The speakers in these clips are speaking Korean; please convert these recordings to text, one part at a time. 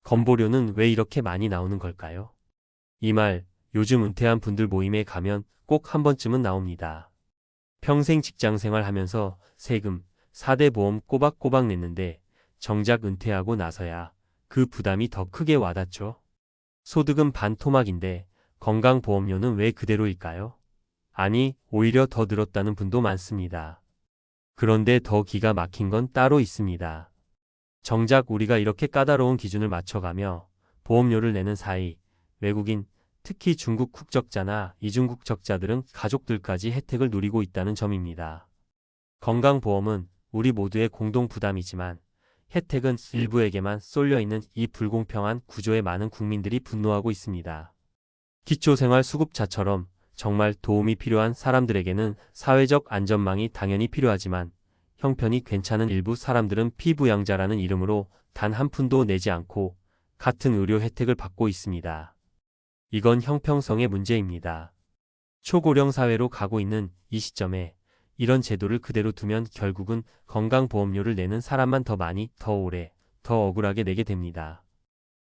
건보료는 왜 이렇게 많이 나오는 걸까요? 이 말, 요즘 은퇴한 분들 모임에 가면 꼭 한 번쯤은 나옵니다. 평생 직장 생활하면서 세금, 4대 보험 꼬박꼬박 냈는데 정작 은퇴하고 나서야 그 부담이 더 크게 와닿죠. 소득은 반토막인데 건강보험료는 왜 그대로일까요? 아니, 오히려 더 늘었다는 분도 많습니다. 그런데 더 기가 막힌 건 따로 있습니다. 정작 우리가 이렇게 까다로운 기준을 맞춰가며 보험료를 내는 사이 외국인, 특히 중국 국적자나 이중 국적자들은 가족들까지 혜택을 누리고 있다는 점입니다. 건강보험은 우리 모두의 공동 부담이지만 혜택은 일부에게만 쏠려 있는 이 불공평한 구조에 많은 국민들이 분노하고 있습니다. 기초생활수급자처럼 정말 도움이 필요한 사람들에게는 사회적 안전망이 당연히 필요하지만 형편이 괜찮은 일부 사람들은 피부양자라는 이름으로 단 한 푼도 내지 않고 같은 의료 혜택을 받고 있습니다. 이건 형평성의 문제입니다. 초고령 사회로 가고 있는 이 시점에 이런 제도를 그대로 두면 결국은 건강보험료를 내는 사람만 더 많이, 더 오래, 더 억울하게 내게 됩니다.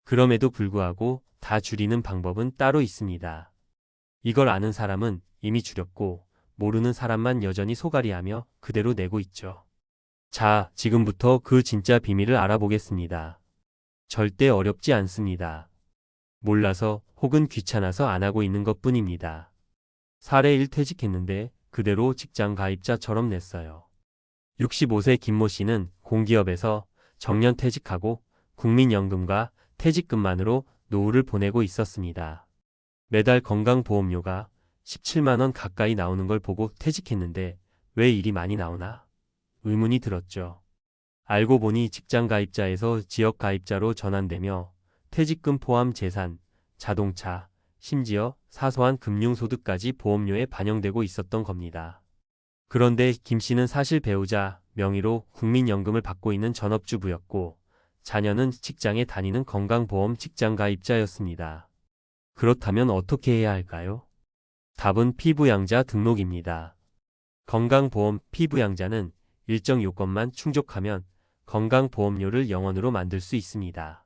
그럼에도 불구하고 다 줄이는 방법은 따로 있습니다. 이걸 아는 사람은 이미 줄였고 모르는 사람만 여전히 소갈이하며 그대로 내고 있죠. 자, 지금부터 그 진짜 비밀을 알아보겠습니다. 절대 어렵지 않습니다. 몰라서 혹은 귀찮아서 안 하고 있는 것뿐입니다. 사례 1 퇴직했는데 그대로 직장 가입자처럼 냈어요. 65세 김모 씨는 공기업에서 정년 퇴직하고 국민연금과 퇴직금만으로 노후를 보내고 있었습니다. 매달 건강보험료가 17만 원 가까이 나오는 걸 보고 퇴직했는데 왜 일이 많이 나오나? 의문이 들었죠. 알고 보니 직장 가입자에서 지역 가입자로 전환되며 퇴직금 포함 재산, 자동차, 심지어 사소한 금융소득까지 보험료에 반영되고 있었던 겁니다. 그런데 김 씨는 사실 배우자 명의로 국민연금을 받고 있는 전업주부였고 자녀는 직장에 다니는 건강보험 직장 가입자였습니다. 그렇다면 어떻게 해야 할까요? 답은 피부양자 등록입니다. 건강보험 피부양자는 일정 요건만 충족하면 건강보험료를 0원으로 만들 수 있습니다.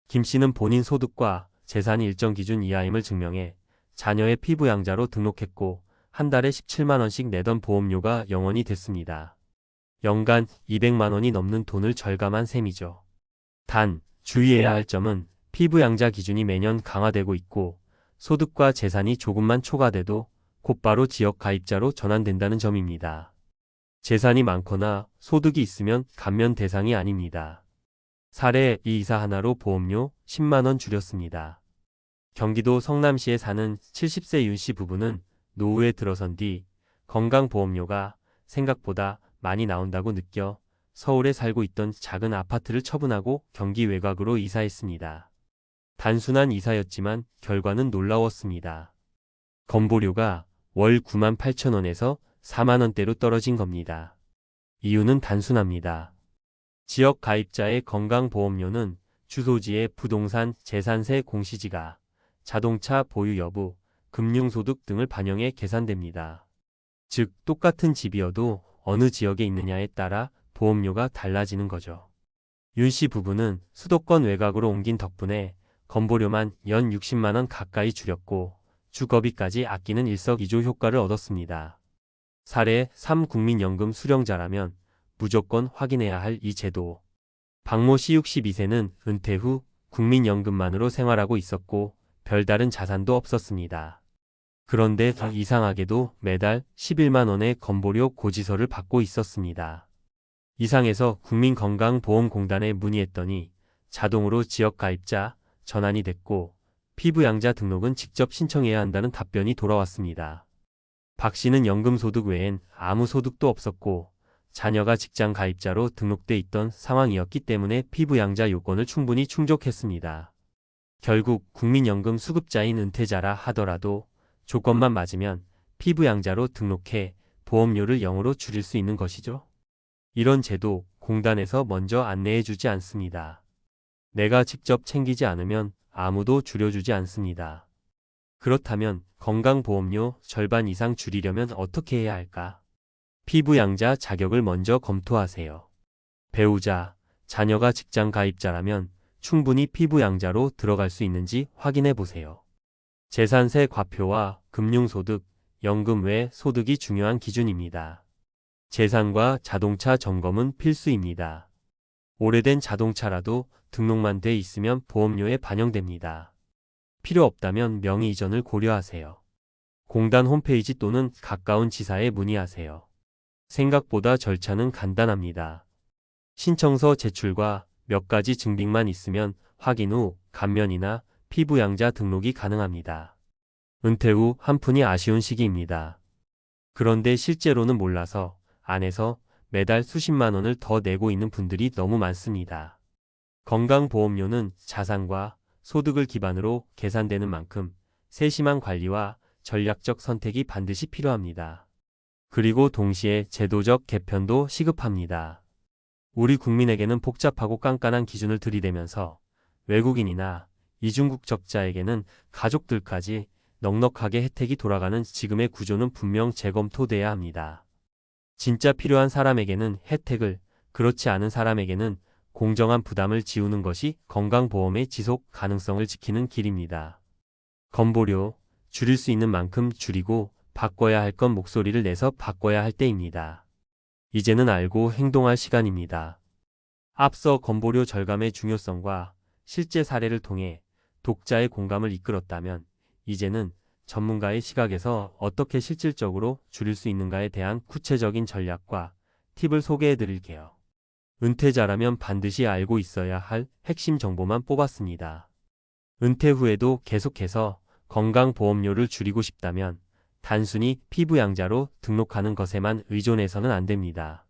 김 씨는 본인 소득과 재산이 일정 기준 이하임을 증명해 자녀의 피부양자로 등록했고 한 달에 17만 원씩 내던 보험료가 0원이 됐습니다. 연간 200만 원이 넘는 돈을 절감한 셈이죠. 단, 주의해야 할 점은 피부양자 기준이 매년 강화되고 있고 소득과 재산이 조금만 초과돼도 곧바로 지역 가입자로 전환된다는 점입니다. 재산이 많거나 소득이 있으면 감면 대상이 아닙니다. 사례 이 이사 하나로 보험료 10만 원 줄였습니다. 경기도 성남시에 사는 70세 윤 씨 부부는 노후에 들어선 뒤 건강보험료가 생각보다 많이 나온다고 느껴 서울에 살고 있던 작은 아파트를 처분하고 경기 외곽으로 이사했습니다. 단순한 이사였지만 결과는 놀라웠습니다. 건보료가 월 9만 8천 원에서 4만 원대로 떨어진 겁니다. 이유는 단순합니다. 지역 가입자의 건강보험료는 주소지의 부동산 재산세 공시지가, 자동차 보유 여부, 금융소득 등을 반영해 계산됩니다. 즉, 똑같은 집이어도 어느 지역에 있느냐에 따라 보험료가 달라지는 거죠. 윤 씨 부부는 수도권 외곽으로 옮긴 덕분에 건보료만 연 60만 원 가까이 줄였고 주거비까지 아끼는 일석이조 효과를 얻었습니다. 사례 3 국민연금 수령자라면 무조건 확인해야 할 이 제도. 박모 씨 62세는 은퇴 후 국민연금만으로 생활하고 있었고 별다른 자산도 없었습니다. 그런데 이상하게도 매달 11만 원의 건보료 고지서를 받고 있었습니다. 이상해서 국민건강보험공단에 문의했더니 자동으로 지역가입자 전환이 됐고 피부양자 등록은 직접 신청해야 한다는 답변이 돌아왔습니다. 박 씨는 연금소득 외엔 아무 소득도 없었고 자녀가 직장 가입자로 등록돼 있던 상황이었기 때문에 피부양자 요건을 충분히 충족했습니다. 결국 국민연금 수급자인 은퇴자라 하더라도 조건만 맞으면 피부양자로 등록해 보험료를 0으로 줄일 수 있는 것이죠. 이런 제도 공단에서 먼저 안내해주지 않습니다. 내가 직접 챙기지 않으면 아무도 줄여주지 않습니다. 그렇다면 건강보험료 절반 이상 줄이려면 어떻게 해야 할까? 피부양자 자격을 먼저 검토하세요. 배우자, 자녀가 직장 가입자라면 충분히 피부양자로 들어갈 수 있는지 확인해 보세요. 재산세 과표와 금융소득, 연금 외 소득이 중요한 기준입니다. 재산과 자동차 점검은 필수입니다. 오래된 자동차라도 등록만 돼 있으면 보험료에 반영됩니다. 필요 없다면 명의 이전을 고려하세요. 공단 홈페이지 또는 가까운 지사에 문의하세요. 생각보다 절차는 간단합니다. 신청서 제출과 몇 가지 증빙만 있으면 확인 후 감면이나 피부양자 등록이 가능합니다. 은퇴 후 한푼이 아쉬운 시기입니다. 그런데 실제로는 몰라서 안에서 매달 수십만 원을 더 내고 있는 분들이 너무 많습니다. 건강보험료는 자산과 소득을 기반으로 계산되는 만큼 세심한 관리와 전략적 선택이 반드시 필요합니다. 그리고 동시에 제도적 개편도 시급합니다. 우리 국민에게는 복잡하고 깐깐한 기준을 들이대면서 외국인이나 이중국적자에게는 가족들까지 넉넉하게 혜택이 돌아가는 지금의 구조는 분명 재검토돼야 합니다. 진짜 필요한 사람에게는 혜택을, 그렇지 않은 사람에게는 공정한 부담을 지우는 것이 건강보험의 지속 가능성을 지키는 길입니다. 건보료, 줄일 수 있는 만큼 줄이고 바꿔야 할 건 목소리를 내서 바꿔야 할 때입니다. 이제는 알고 행동할 시간입니다. 앞서 건보료 절감의 중요성과 실제 사례를 통해 독자의 공감을 이끌었다면 이제는 전문가의 시각에서 어떻게 실질적으로 줄일 수 있는가에 대한 구체적인 전략과 팁을 소개해 드릴게요. 은퇴자라면 반드시 알고 있어야 할 핵심 정보만 뽑았습니다. 은퇴 후에도 계속해서 건강보험료를 줄이고 싶다면 단순히 피부양자로 등록하는 것에만 의존해서는 안 됩니다.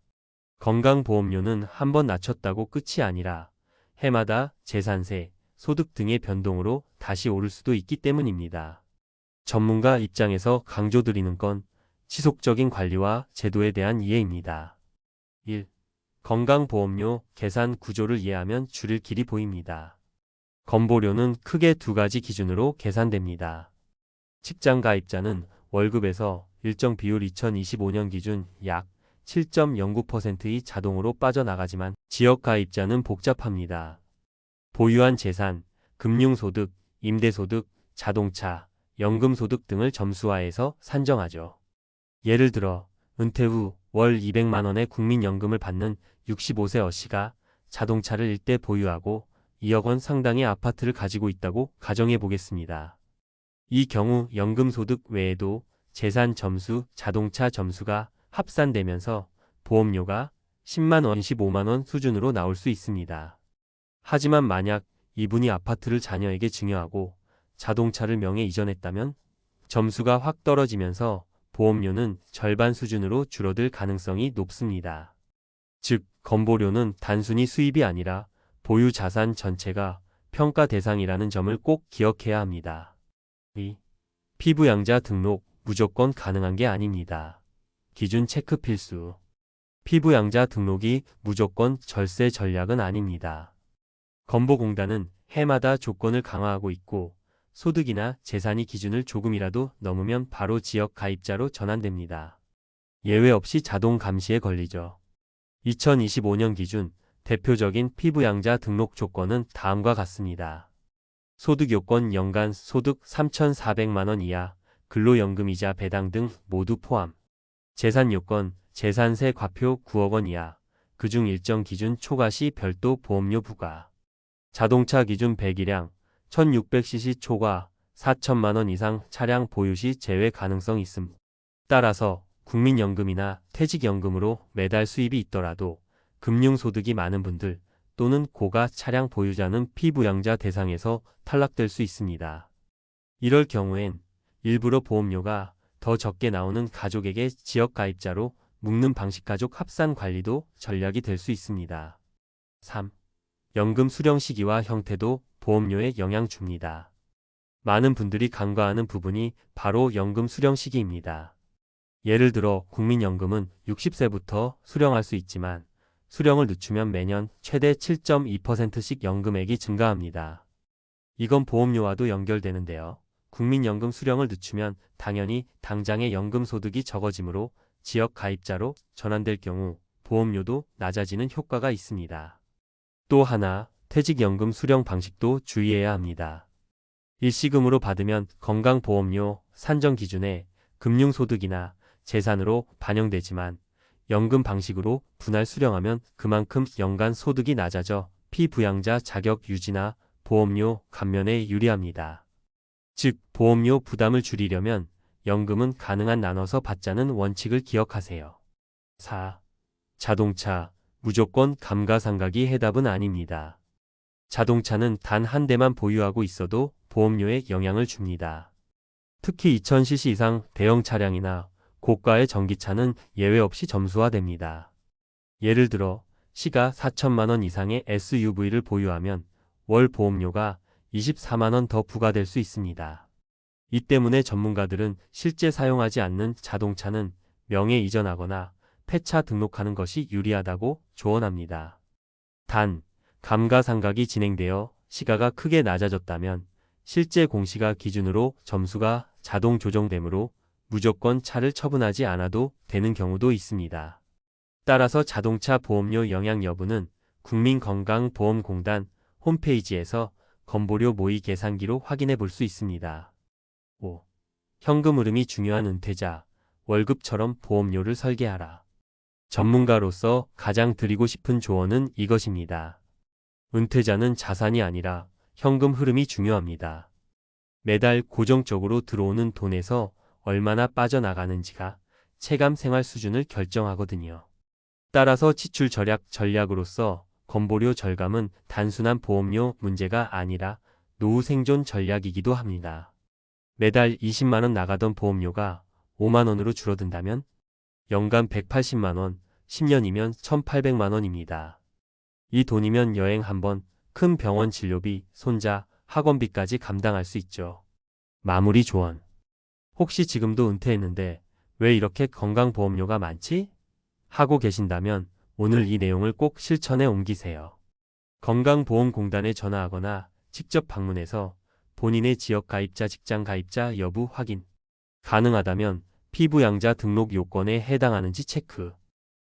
건강보험료는 한번 낮췄다고 끝이 아니라 해마다 재산세, 소득 등의 변동으로 다시 오를 수도 있기 때문입니다. 전문가 입장에서 강조드리는 건 지속적인 관리와 제도에 대한 이해입니다. 1. 건강보험료 계산 구조를 이해하면 줄일 길이 보입니다. 건보료는 크게 두 가지 기준으로 계산됩니다. 직장 가입자는 월급에서 일정 비율 2025년 기준 약 7.09%이 자동으로 빠져나가지만 지역 가입자는 복잡합니다. 보유한 재산, 금융소득, 임대소득, 자동차, 연금소득 등을 점수화해서 산정하죠. 예를 들어 은퇴 후 월 200만 원의 국민연금을 받는 65세 어씨가 자동차를 일대 보유하고 2억 원 상당의 아파트를 가지고 있다고 가정해 보겠습니다. 이 경우 연금소득 외에도 재산 점수, 자동차 점수가 합산되면서 보험료가 10만 원, 15만 원 수준으로 나올 수 있습니다. 하지만 만약 이분이 아파트를 자녀에게 증여하고 자동차를 명의 이전했다면 점수가 확 떨어지면서 보험료는 절반 수준으로 줄어들 가능성이 높습니다. 즉, 건보료는 단순히 수입이 아니라 보유 자산 전체가 평가 대상이라는 점을 꼭 기억해야 합니다. 2. 피부양자 등록 무조건 가능한 게 아닙니다. 기준 체크 필수. 피부양자 등록이 무조건 절세 전략은 아닙니다. 건보공단은 해마다 조건을 강화하고 있고 소득이나 재산이 기준을 조금이라도 넘으면 바로 지역 가입자로 전환됩니다. 예외 없이 자동 감시에 걸리죠. 2025년 기준 대표적인 피부양자 등록 조건은 다음과 같습니다. 소득 요건 연간 소득 3,400만 원 이하, 근로연금이자 배당 등 모두 포함. 재산 요건 재산세 과표 9억 원 이하, 그중 일정 기준 초과 시 별도 보험료 부과. 자동차 기준 배기량 1600cc 초과 4천만 원 이상 차량 보유 시 제외 가능성 있음. 따라서 국민연금이나 퇴직연금으로 매달 수입이 있더라도 금융소득이 많은 분들 또는 고가 차량 보유자는 피부양자 대상에서 탈락될 수 있습니다. 이럴 경우엔 일부러 보험료가 더 적게 나오는 가족에게 지역 가입자로 묶는 방식 가족 합산 관리도 전략이 될 수 있습니다. 3. 연금 수령 시기와 형태도 보험료에 영향 줍니다. 많은 분들이 간과하는 부분이 바로 연금 수령 시기입니다. 예를 들어 국민연금은 60세부터 수령할 수 있지만 수령을 늦추면 매년 최대 7.2%씩 연금액이 증가합니다. 이건 보험료와도 연결되는데요. 국민연금 수령을 늦추면 당연히 당장의 연금 소득이 적어지므로 지역 가입자로 전환될 경우 보험료도 낮아지는 효과가 있습니다. 또 하나, 퇴직연금 수령 방식도 주의해야 합니다. 일시금으로 받으면 건강보험료 산정 기준에 금융소득이나 재산으로 반영되지만 연금 방식으로 분할 수령하면 그만큼 연간 소득이 낮아져 피부양자 자격 유지나 보험료 감면에 유리합니다. 즉, 보험료 부담을 줄이려면 연금은 가능한 나눠서 받자는 원칙을 기억하세요. 4. 자동차, 무조건 감가상각이 해답은 아닙니다. 자동차는 단 한 대만 보유하고 있어도 보험료에 영향을 줍니다. 특히 2000cc 이상 대형 차량이나 고가의 전기차는 예외 없이 점수화됩니다. 예를 들어 시가 4천만 원 이상의 SUV를 보유하면 월 보험료가 24만 원 더 부과될 수 있습니다. 이 때문에 전문가들은 실제 사용하지 않는 자동차는 명의 이전하거나 폐차 등록하는 것이 유리하다고 조언합니다. 단, 감가상각이 진행되어 시가가 크게 낮아졌다면 실제 공시가 기준으로 점수가 자동 조정되므로 무조건 차를 처분하지 않아도 되는 경우도 있습니다. 따라서 자동차 보험료 영향 여부는 국민건강보험공단 홈페이지에서 건보료 모의 계산기로 확인해 볼 수 있습니다. 5. 현금 흐름이 중요한 은퇴자, 월급처럼 보험료를 설계하라. 전문가로서 가장 드리고 싶은 조언은 이것입니다. 은퇴자는 자산이 아니라 현금 흐름이 중요합니다. 매달 고정적으로 들어오는 돈에서 얼마나 빠져나가는지가 체감 생활 수준을 결정하거든요. 따라서 지출 절약 전략으로서 건보료 절감은 단순한 보험료 문제가 아니라 노후 생존 전략이기도 합니다. 매달 20만 원 나가던 보험료가 5만 원으로 줄어든다면 연간 180만 원, 10년이면 1,800만 원입니다. 이 돈이면 여행 한 번, 큰 병원 진료비, 손자, 학원비까지 감당할 수 있죠. 마무리 조언. 혹시 지금도 은퇴했는데 왜 이렇게 건강보험료가 많지? 하고 계신다면 오늘 이 내용을 꼭 실천에 옮기세요. 건강보험공단에 전화하거나 직접 방문해서 본인의 지역 가입자, 직장 가입자 여부 확인. 가능하다면 피부양자 등록 요건에 해당하는지 체크.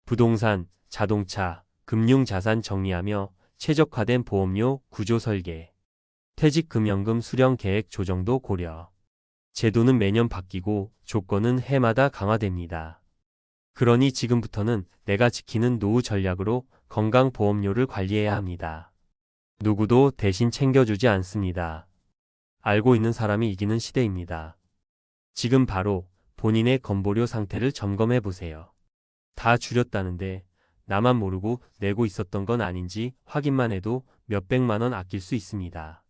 부동산, 자동차, 금융자산 정리하며 최적화된 보험료 구조 설계. 퇴직금연금 수령 계획 조정도 고려. 제도는 매년 바뀌고 조건은 해마다 강화됩니다. 그러니 지금부터는 내가 지키는 노후 전략으로 건강보험료를 관리해야 합니다. 누구도 대신 챙겨주지 않습니다. 알고 있는 사람이 이기는 시대입니다. 지금 바로 본인의 건보료 상태를 점검해 보세요. 다 줄였다는데 나만 모르고 내고 있었던 건 아닌지 확인만 해도 몇백만 원 아낄 수 있습니다.